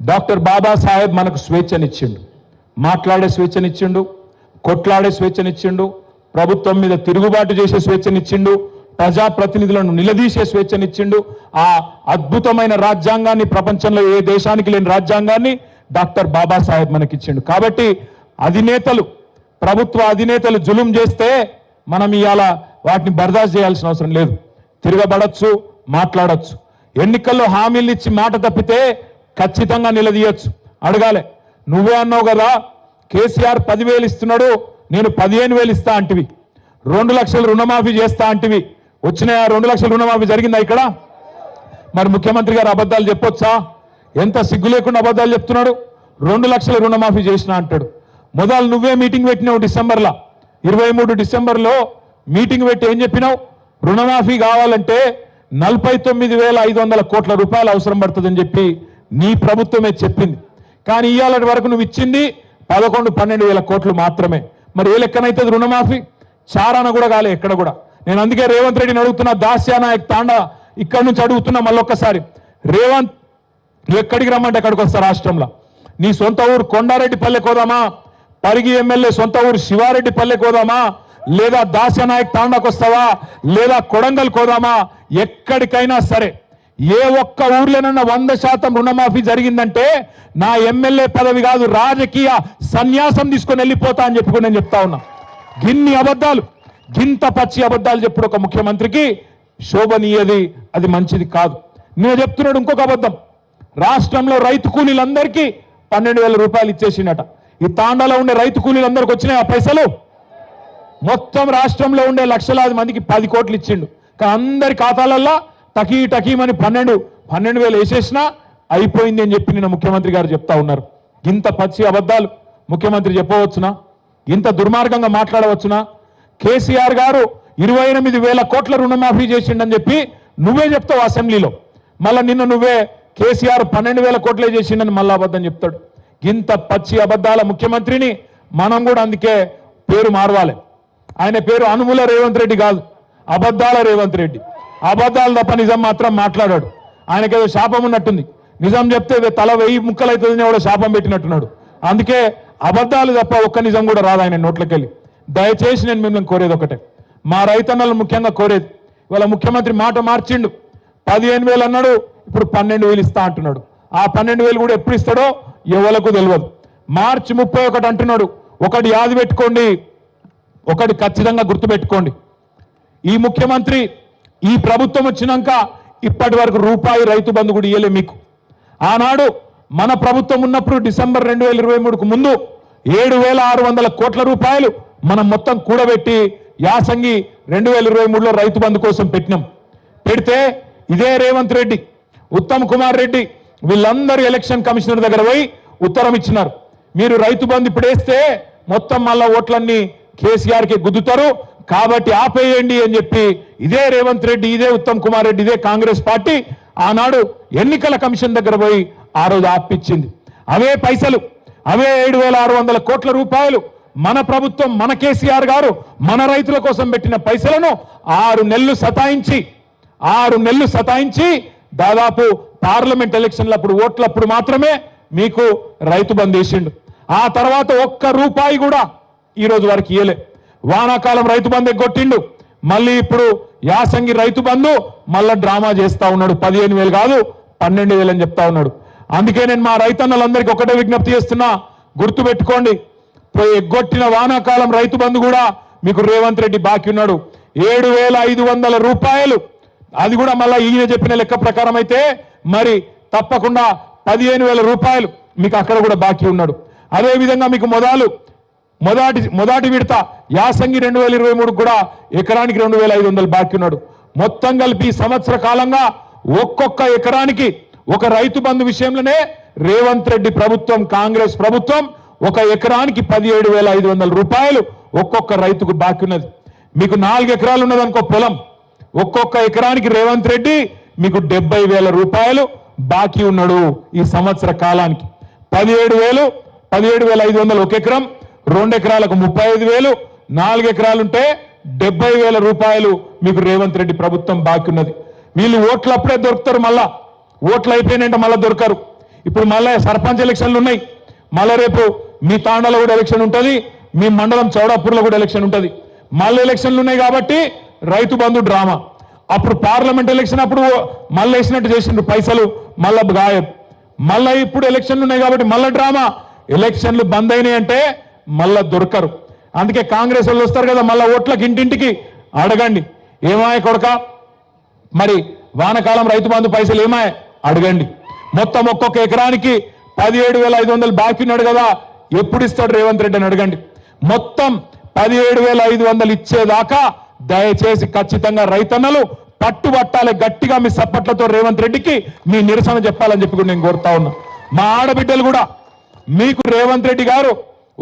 Doctor Babasaheb మనకు స్వేచ్ఛనిచ్చిండు, మాట్లాడే స్వేచ్ఛనిచ్చిండు, కొట్లాడే స్వేచ్ఛనిచ్చిండు, ప్రభుత్వం మీద తిరుగుబాటు చేసే స్వేచ్ఛనిచ్చిండు, ప్రజాప్రతినిధులను నిలదీసే స్వేచ్ఛనిచ్చిండు. ఆ అద్భుతమైన రాజ్యాంగాన్ని, ప్రపంచంలో ఏ దేశానికి లేని రాజ్యాంగాన్ని డాక్టర్ బాబాసాహెబ్ మనకిచ్చిండు. కాబట్టి అధినేతలు, ప్రభుత్వ అధినేతలు జులుం చేస్తే మనం ఇవాళ వాటిని బర్దాస్తు చేయాల్సిన అవసరం లేదు. తిరగబడచ్చు, మాట్లాడచ్చు. ఎన్నికల్లో హామీలు ఇచ్చి మాట తప్పితే ఖచ్చితంగా నిలదీయచ్చు. అడగాలి, నువ్వే అన్నావు కదా కేసీఆర్ 10,000 ఇస్తున్నాడు, నేను 15,000 ఇస్తా అంటివి, 2 లక్షల రుణమాఫీ చేస్తా అంటివి, వచ్చిన 2 లక్షల రుణమాఫీ జరిగిందా ఇక్కడ? మరి ముఖ్యమంత్రి గారు అబద్ధాలు చెప్పొచ్చా? ఎంత సిగ్గు లేకుండా అబద్ధాలు చెప్తున్నాడు. 2 లక్షల రుణమాఫీ చేసిన అంటాడు. మొదలు నువ్వే మీటింగ్ పెట్టినావు డిసెంబర్లో, 23 డిసెంబర్లో మీటింగ్ పెట్టి ఏం చెప్పినావు? రుణమాఫీ కావాలంటే 49,500 కోట్ల రూపాయలు అవసరం పడుతుందని చెప్పి నీ ప్రభుత్వమే చెప్పింది. కానీ ఇవాళ వరకు నువ్వు ఇచ్చింది 11-12,000 కోట్లు మాత్రమే. మరి ఏ లెక్కనైతుంది రుణమాఫీ? చారాన కూడా కాలే ఎక్కడ కూడా. నేను అందుకే రేవంత్ రెడ్డిని అడుగుతున్నా, దాస్యానాయక్ తాండా ఇక్కడ నుంచి అడుగుతున్నా మళ్ళొక్కసారి, రేవంత్ నువ్వు ఎక్కడికి రమ్మంటే ఎక్కడికి వస్తా? రాష్ట్రంలో నీ సొంత ఊరు కొండారెడ్డి పల్లెకి పోదామా, పరిగి ఎమ్మెల్యే సొంత ఊరు శివారెడ్డి పల్లెకి పోదామా, లేదా దాస్యానాయక్ తాండాకు వస్తావా, లేదా కొడంగల్ కోదామా? ఎక్కడికైనా సరే ఏ ఒక్క ఊర్లోనన్నా 100% రుణమాఫీ జరిగిందంటే నా ఎమ్మెల్యే పదవి కాదు, రాజకీయ సన్యాసం తీసుకొని వెళ్ళిపోతా అని చెప్పి నేను చెప్తా ఉన్నా. గిన్ని అబద్ధాలు, గింత పచ్చి అబద్ధాలు చెప్పుడు ఒక ముఖ్యమంత్రికి శోభనీయది, అది మంచిది కాదు. నేను చెప్తున్నాడు ఇంకొక అబద్ధం, రాష్ట్రంలో రైతు కూలీలందరికీ 12,000 రూపాయలు ఇచ్చేసినట. ఈ తాండాలో ఉండే రైతు కూలీలందరికీ వచ్చినాయి ఆ పైసలు? మొత్తం రాష్ట్రంలో ఉండే లక్షలాది మందికి 10 కోట్లు ఇచ్చిండు. కానీ అందరి ఖాతాలల్లో టకీమని 12,000 వేసేసినా అయిపోయింది అని చెప్పి నిన్న ముఖ్యమంత్రి గారు చెప్తా ఉన్నారు. ఇంత పచ్చి అబద్ధాలు ముఖ్యమంత్రి చెప్పవచ్చునా? ఇంత దుర్మార్గంగా మాట్లాడవచ్చునా? కేసీఆర్ గారు 28,000 కోట్ల రుణమాఫీ చేసిండని చెప్పి నువ్వే చెప్తావు అసెంబ్లీలో. మళ్ళా నిన్న నువ్వే కేసీఆర్ 12,000 కోట్లే చేసిండని మళ్ళా అబద్ధం చెప్తాడు. ఇంత పచ్చి అబద్ధాల ముఖ్యమంత్రిని మనం కూడా అందుకే పేరు మారవాలి. ఆయన పేరు అనుముల రేవంత్ రెడ్డి కాదు, అబద్ధాల రేవంత్ రెడ్డి. అబద్ధాలు తప్ప నిజం మాత్రం మాట్లాడాడు. ఆయనకేదో శాపం ఉన్నట్టుంది, నిజం చెప్తే తల 1000 ముక్కలు అవుతుందని కూడా శాపం పెట్టినట్టున్నాడు. అందుకే అబద్ధాలు తప్ప ఒక్క నిజం కూడా రాదు ఆయన నోట్లకెళ్ళి. దయచేసి నేను మిమ్మల్ని కోరేది ఒకటే, మా రైతన్నలు ముఖ్యంగా కోరేది, ఇవాళ ముఖ్యమంత్రి మాట మార్చిండు. 15,000 అన్నాడు, ఇప్పుడు 12,000 ఇస్తా అంటున్నాడు. ఆ 12,000 కూడా ఎప్పుడు ఇస్తాడో ఎవరికి తెలియదు. మార్చి 31 అంటున్నాడు. ఒకటి యాది పెట్టుకోండి, ఒకటి ఖచ్చితంగా గుర్తుపెట్టుకోండి, ఈ ముఖ్యమంత్రి ఈ ప్రభుత్వం వచ్చినాక ఇప్పటి వరకు రూపాయి రైతు బంధు కూడా ఇయ్యలే మీకు. ఆనాడు మన ప్రభుత్వం ఉన్నప్పుడు డిసెంబర్ 2023కు ముందు 7,600 కోట్ల రూపాయలు మనం మొత్తం కూడబెట్టి యాసంగి 2023లో రైతు బంధు కోసం పెట్టినాం. పెడితే ఇదే రేవంత్ రెడ్డి, ఉత్తమ్ కుమార్ రెడ్డి వీళ్ళందరూ ఎలక్షన్ కమిషనర్ దగ్గర పోయి ఉత్తరం ఇచ్చినారు, మీరు రైతు బంధు ఇప్పుడు వేస్తే మొత్తం మళ్ళా ఓట్లన్నీ కేసీఆర్కి గుద్దుతారు కాబట్టి ఆపేయండి అని చెప్పి ఇదే రేవంత్ రెడ్డి, ఇదే ఉత్తమ్ కుమార్ రెడ్డి, ఇదే కాంగ్రెస్ పార్టీ ఆనాడు ఎన్నికల కమిషన్ దగ్గర పోయి ఆ రోజు ఆపిచ్చింది. అవే పైసలు, అవే 7,600 కోట్ల రూపాయలు మన ప్రభుత్వం, మన కేసీఆర్ గారు మన రైతుల కోసం పెట్టిన పైసలను 6 నెలలు సతాయించి దాదాపు పార్లమెంట్ ఎలక్షన్లప్పుడు ఓట్లప్పుడు మాత్రమే మీకు రైతు బంధు వేసిండు. ఆ తర్వాత ఒక్క రూపాయి కూడా ఈ రోజు వరకు ఇయ్యలే. వానాకాలం రైతు బంధు ఎగ్గొట్టిండు, మళ్ళీ ఇప్పుడు యాసంగి రైతు బంధు మళ్ళా డ్రామా చేస్తా ఉన్నాడు. 15,000 కాదు 12,000 అని చెప్తా ఉన్నాడు. అందుకే నేను మా రైతన్నలందరికీ ఒకటే విజ్ఞప్తి చేస్తున్నా, గుర్తుపెట్టుకోండి, ఎగ్గొట్టిన వానాకాలం రైతు బంధు కూడా మీకు రేవంత్ రెడ్డి బాకీ ఉన్నాడు 7,500 రూపాయలు. అది కూడా మళ్ళీ ఈయన చెప్పిన లెక్క ప్రకారం అయితే మరి తప్పకుండా 15,000 రూపాయలు మీకు అక్కడ కూడా బాకీ ఉన్నాడు. అదేవిధంగా మీకు మొదటి విడత యాసంగి 2023 కూడా ఎకరానికి 2,500 బాకీ ఉన్నాడు. మొత్తం కలిపి సంవత్సర కాలంగా ఒక్కొక్క ఎకరానికి ఒక రైతు బంధు విషయంలోనే రేవంత్ రెడ్డి ప్రభుత్వం, కాంగ్రెస్ ప్రభుత్వం ఒక ఎకరానికి 17,500 రూపాయలు ఒక్కొక్క రైతుకు బాకీ ఉన్నది. మీకు 4 ఎకరాలు ఉన్నదనుకో పొలం, ఒక్కొక్క ఎకరానికి రేవంత్ రెడ్డి మీకు 70,000 రూపాయలు బాకీ ఉన్నాడు. ఈ సంవత్సర కాలానికి 17,500 ఒక ఎకరం, 2 ఎకరాలకు 35,000, 4 ఎకరాలుంటే 70,000 రూపాయలు మీకు రేవంత్ రెడ్డి ప్రభుత్వం బాకీ ఉన్నది. వీళ్ళు ఓట్లప్పుడే దొరుకుతారు, మళ్ళా ఓట్లు అయిపోయినంటే మళ్ళా దొరకరు. ఇప్పుడు మళ్ళీ సర్పంచ్ ఎలక్షన్లు ఉన్నాయి, మళ్ళీ రేపు మీ తాండాలో కూడా ఎలక్షన్ ఉంటుంది, మీ మండలం చౌడాపూర్లో కూడా ఎలక్షన్ ఉంటుంది. మళ్ళీ ఎలక్షన్లు ఉన్నాయి కాబట్టి రైతు బంధు డ్రామా. అప్పుడు పార్లమెంట్ ఎలక్షన్ అప్పుడు మళ్ళీ వేసినట్టు చేసిండ్రు పైసలు, మళ్ళా గాయబ్. మళ్ళీ ఇప్పుడు ఎలక్షన్లు ఉన్నాయి కాబట్టి మళ్ళీ డ్రామా. ఎలక్షన్లు బంద్ అయినాయి అంటే మళ్ళా దొరకరు. అందుకే కాంగ్రెస్ వాళ్ళు వస్తారు కదా, మళ్ళీ ఓట్లకి ఇంటింటికి అడగండి, ఏమాయ కొడక మరి వానకాలం రైతు బంధు పైసలు ఏమాయ అడగండి. మొత్తం ఒక్కొక్క ఎకరానికి 17,500 బాకీ ఉన్నాడు కదా, ఎప్పుడు ఇస్తాడు రేవంత్ రెడ్డి అని అడగండి. మొత్తం 17,500 ఇచ్చేదాకా దయచేసి ఖచ్చితంగా రైతన్నలు పట్టుబట్టాలి. గట్టిగా మీ సప్పట్లతో రేవంత్ రెడ్డికి మీ నిరసన చెప్పాలని చెప్పి కూడా నేను కోరుతా ఉన్నా. మా ఆడబిడ్డలు కూడా మీకు రేవంత్ రెడ్డి గారు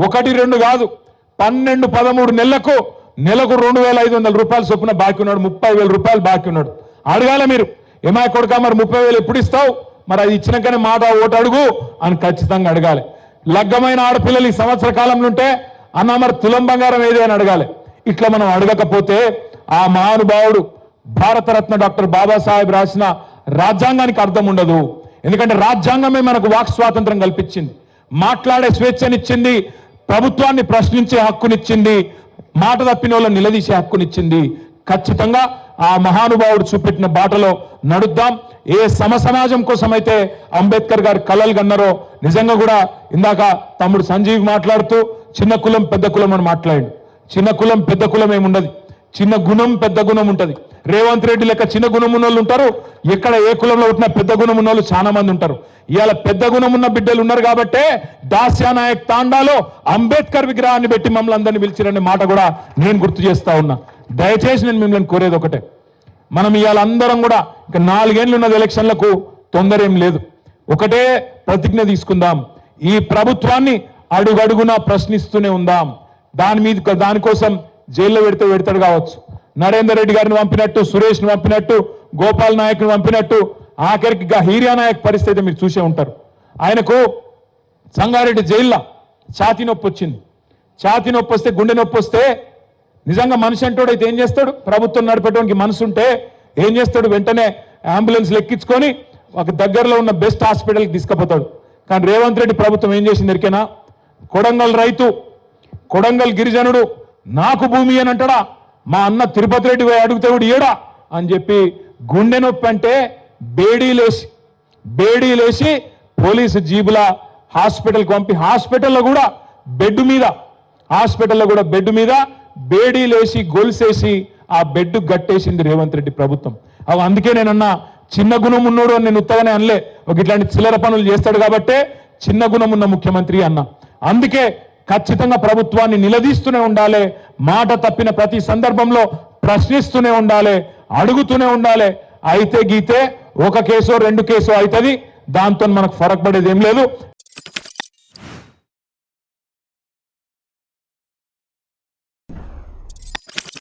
1-2 కాదు 12-13 నెలలకు 2,500 రూపాయలు చొప్పున బాకీ ఉన్నాడు, 30,000 రూపాయలు బాకీ ఉన్నాడు. అడగాలి మీరు, ఏమాయ కొడుక మరి 30,000 ఎప్పుడు ఇస్తావు, మరి అది ఇచ్చినాకనే మాట ఓటు అడుగు అని ఖచ్చితంగా అడగాలి. లగ్గమైన ఆడపిల్లలు ఈ సంవత్సర కాలంలో ఉంటే అన్న మరి తులం బంగారం ఏది అని అడగాలి. ఇట్లా మనం అడగకపోతే ఆ మహానుభావుడు భారతరత్న డాక్టర్ బాబాసాహెబ్ రాసిన రాజ్యాంగానికి అర్థం ఉండదు. ఎందుకంటే రాజ్యాంగమే మనకు వాక్ స్వాతంత్రం కల్పించింది, మాట్లాడే స్వేచ్ఛనిచ్చింది, ప్రభుత్వాన్ని ప్రశ్నించే హక్కునిచ్చింది, మాట తప్పిన వాళ్ళని నిలదీసే హక్కునిచ్చింది. ఖచ్చితంగా ఆ మహానుభావుడు చూపెట్టిన బాటలో నడుద్దాం. ఏ సమాజం కోసం అయితే అంబేద్కర్ గారు కలలు కన్నారో నిజంగా కూడా ఇందాక తమ్ముడు సంజీవ్ మాట్లాడుతూ చిన్న కులం పెద్ద కులం అని మాట్లాడాడు. చిన్న కులం పెద్ద కులం ఏముండదు, చిన్న గుణం పెద్ద గుణం ఉంటది. రేవంత్ రెడ్డి లెక్క చిన్న గుణం ఉన్న వాళ్ళు ఉంటారు, ఎక్కడ ఏ కులంలో ఉంటున్నా పెద్ద గుణం ఉన్న వాళ్ళు చాలా మంది ఉంటారు. ఇవాళ పెద్ద గుణం ఉన్న బిడ్డలు ఉన్నారు కాబట్టే దాస్యానాయక్ తాండాలో అంబేద్కర్ విగ్రహాన్ని పెట్టి మమ్మల్ని అందరినీ పిలిచిరనే మాట కూడా నేను గుర్తు చేస్తా ఉన్నా. దయచేసి నేను మిమ్మల్ని కోరేది ఒకటే, మనం ఇవాళ అందరం కూడా ఇక 4 ఏళ్ళు ఉన్నది, ఎలక్షన్లకు తొందర ఏం లేదు. ఒకటే ప్రతిజ్ఞ తీసుకుందాం, ఈ ప్రభుత్వాన్ని అడుగడుగునా ప్రశ్నిస్తూనే ఉందాం. దానికోసం జైల్లో పెడతాడు కావచ్చు, నరేందర్ రెడ్డి గారిని పంపినట్టు, సురేష్ని పంపినట్టు, గోపాల్ నాయక్ని పంపినట్టు, ఆఖరికి హీరియా నాయక్ పరిస్థితి మీరు చూసే ఉంటారు. ఆయనకు సంగారెడ్డి జైల్లో ఛాతీ నొప్పి వచ్చింది. ఛాతీ నొప్పి వస్తే, గుండె నొప్పి వస్తే నిజంగా మనిషి అంటోడైతే ఏం చేస్తాడు, ప్రభుత్వం నడిపేటానికి మనసు ఉంటే ఏం చేస్తాడు, వెంటనే అంబులెన్స్ ఎక్కించుకొని ఒక దగ్గరలో ఉన్న బెస్ట్ హాస్పిటల్కి తీసుకుపోతాడు. కానీ రేవంత్ రెడ్డి ప్రభుత్వం ఏం చేసింది ఎరికేనా, కొడంగల్ రైతు, కొడంగల్ గిరిజనుడు నాకు భూమి అని అంటాడా, మా అన్న తిరుపతి రెడ్డి అడిగితే కూడా ఏడా అని చెప్పి గుండె నొప్పి అంటే బేడీలేసి పోలీసు జీబుల హాస్పిటల్కి పంపి హాస్పిటల్లో కూడా బెడ్ మీద బేడీలేసి గొలుసేసి ఆ బెడ్ గట్టేసింది రేవంత్ రెడ్డి ప్రభుత్వం. అందుకే నేనన్నా చిన్న గుణం ఉన్నోడు అని నేను ఉత్తగానే అనలే, ఒక ఇట్లాంటి చిల్లర పనులు చేస్తాడు కాబట్టే చిన్న గుణం ఉన్న ముఖ్యమంత్రి అన్నా. అందుకే ఖచ్చితంగా ప్రభుత్వాన్ని నిలదీస్తూనే ఉండాలి, మాట తప్పిన ప్రతి సందర్భంలో ప్రశ్నిస్తూనే ఉండాలి, అడుగుతూనే ఉండాలి. అయితే గీతే 1 కేసో 2 కేసో అవుతుంది, దాంతో మనకు ఫరక్ పడేది ఏం లేదు.